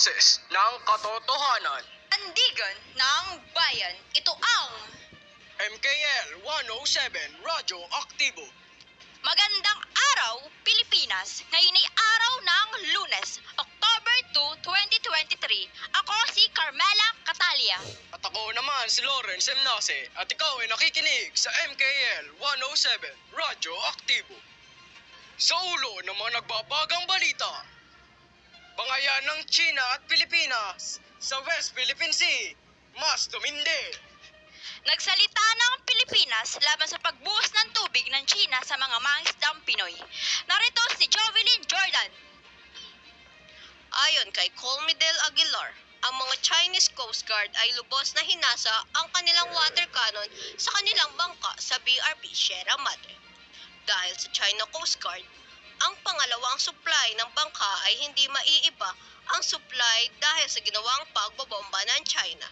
Boses ng Katotohanan. Sandigan ng Bayan, ito ang MKL 107 Radyo Aktibo. Magandang araw, Pilipinas. Ngayon ay araw ng Lunes, October 2, 2023. Ako si Carmela Catalia. At ako naman si Lawrence M. Nase at ikaw ay nakikinig sa MKL 107 Radyo Aktibo. Sa ulo ng mga nagbabagang balita, bangayan ng China at Pilipinas sa West Philippine Sea, mas tumindi. Nagsalita ng Pilipinas laban sa pagbuhos ng tubig ng China sa mga mangisdang Pinoy. Narito si Jovelyn Jordan. Ayon kay Colmidel Aguilar, ang mga Chinese Coast Guard ay lubos na hinasa ang kanilang water cannon sa kanilang bangka sa BRP Sierra Madre. Dahil sa China Coast Guard, ang pangalawang supply ng bangka ay hindi maiiba ang supply dahil sa ginawang pagbobomba ng China.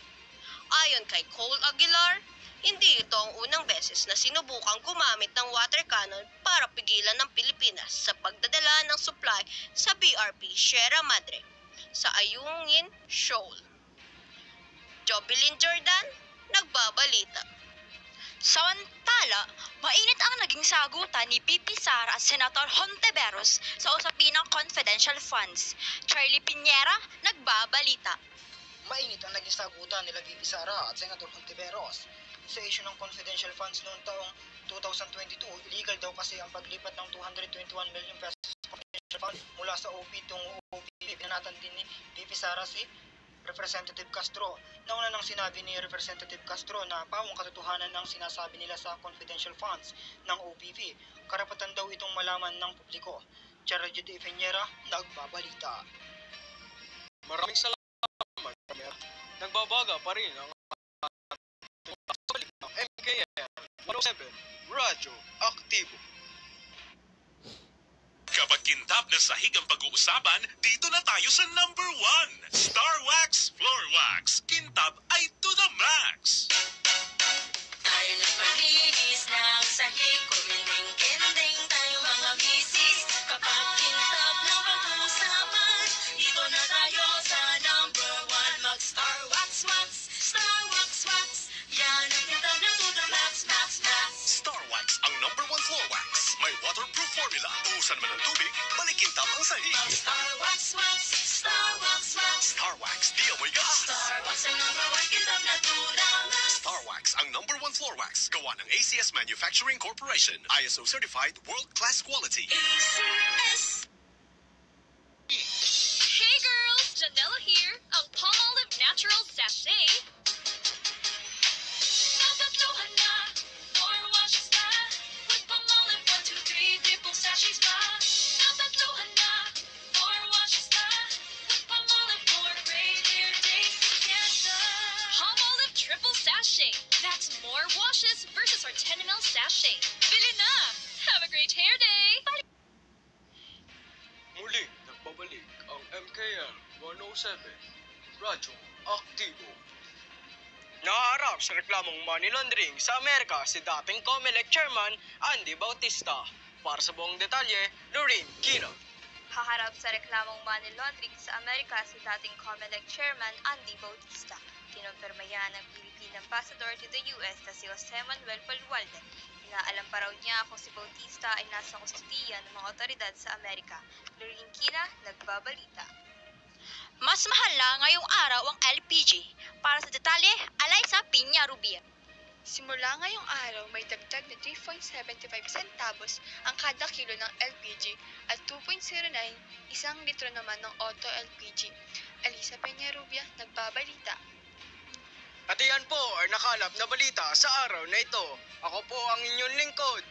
Ayon kay Cole Aguilar, hindi ito ang unang beses na sinubukang gumamit ng water cannon para pigilan ng Pilipinas sa pagdadala ng supply sa BRP Sierra Madre sa Ayungin Shoal. Jovelyn Jordan, nagbabalita. Samantala, mainit ang naging sagutan ni VP Sara at Senator Hontiveros sa usapin ng confidential funds. Charlie Piñera, nagbabalita. Mainit ang naging sagutan nila VP Sara at Senator Hontiveros sa issue ng confidential funds noong taong 2022. Illegal daw kasi ang paglipat ng 221 million pesos confidential funds mula sa OP tungo OPP. Pinanatan din ni VP Sara si Representative Castro. Nauna nang sinabi ni Representative Castro na pawang katotohanan ang sinasabi nila sa confidential funds ng OPP. Karapatan daw itong malaman ng publiko. Charlie de Piñera, nagbabalita. Maraming salamat. Nagbabaga pa rin ang MKL 107 Radyo Aktibo. Kapag kintab na sahig ang pag-uusapan, dito na tayo sa number 1. Star Wax Floor Wax. Kintab ay to the max. Tayo nagmalinis ng sahig, kuminding-kinding tayo mga misis. Kapag kintab na pag-uusapan, dito na tayo sa number 1. Mag-Star Wax Wax, Star Wax Wax. Yan ang kintab na to the max, max, max. Star Wax ang number 1 floor wax. May waterproof formula. Buhusan man ng tubig, balik kintab ang sahig. Star Wax Wax, Star Wax Wax. Star Wax, di amoy gas. Star Wax ang number 1 kintab na to the max. Star Wax ang number 1 floor wax. Gawa ng ACS Manufacturing Corporation. ISO certified world-class quality. ACS. Hey girls, Janella here, ang Palmolive Natural Sachet. Natatluhan na, more washes pa, with Palmolive 1, 2, 3, triple sachets pa. Natatluhan na, more washes pa, with Palmolive more great hair days together. Palmolive Triple Sachet, that's more washes versus our 10 ml sachet. Bili na! Have a great hair day! Muli nagbabalik ang MKL 107 Radyo Aktibo. Naharap sa reklamong money laundering sa Amerika si dating COMELEC Chairman Andy Bautista. Para sa buong detalye, Lorraine Kino. Haharap sa reklamong money laundering sa Amerika si dating COMELEC Chairman Andy Bautista. Kinumpirma yan ng Philippine Ambassador to the US na si Jose Manuel Palwalde. Inaalam pa raw niya kung si Bautista ay nasa kustudiya ng mga otoridad sa Amerika. Lorraine Kina, nagbabalita. Mas mahal na ngayong araw ang LPG. Para sa detalye, Alaysa Piña Rubia. Simula ngayong araw, may dagdag na 3.75 centavos ang kada kilo ng LPG at 2.09 isang litro naman ng Auto LPG. Alisa Peñarubia, nagbabalita. At iyan po ang nakalap na balita sa araw na ito. Ako po ang inyong lingkod,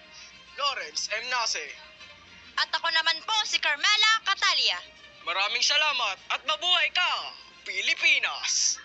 Lawrence M. Nase. At ako naman po si Carmela Catalia. Maraming salamat at mabuhay ka, Pilipinas!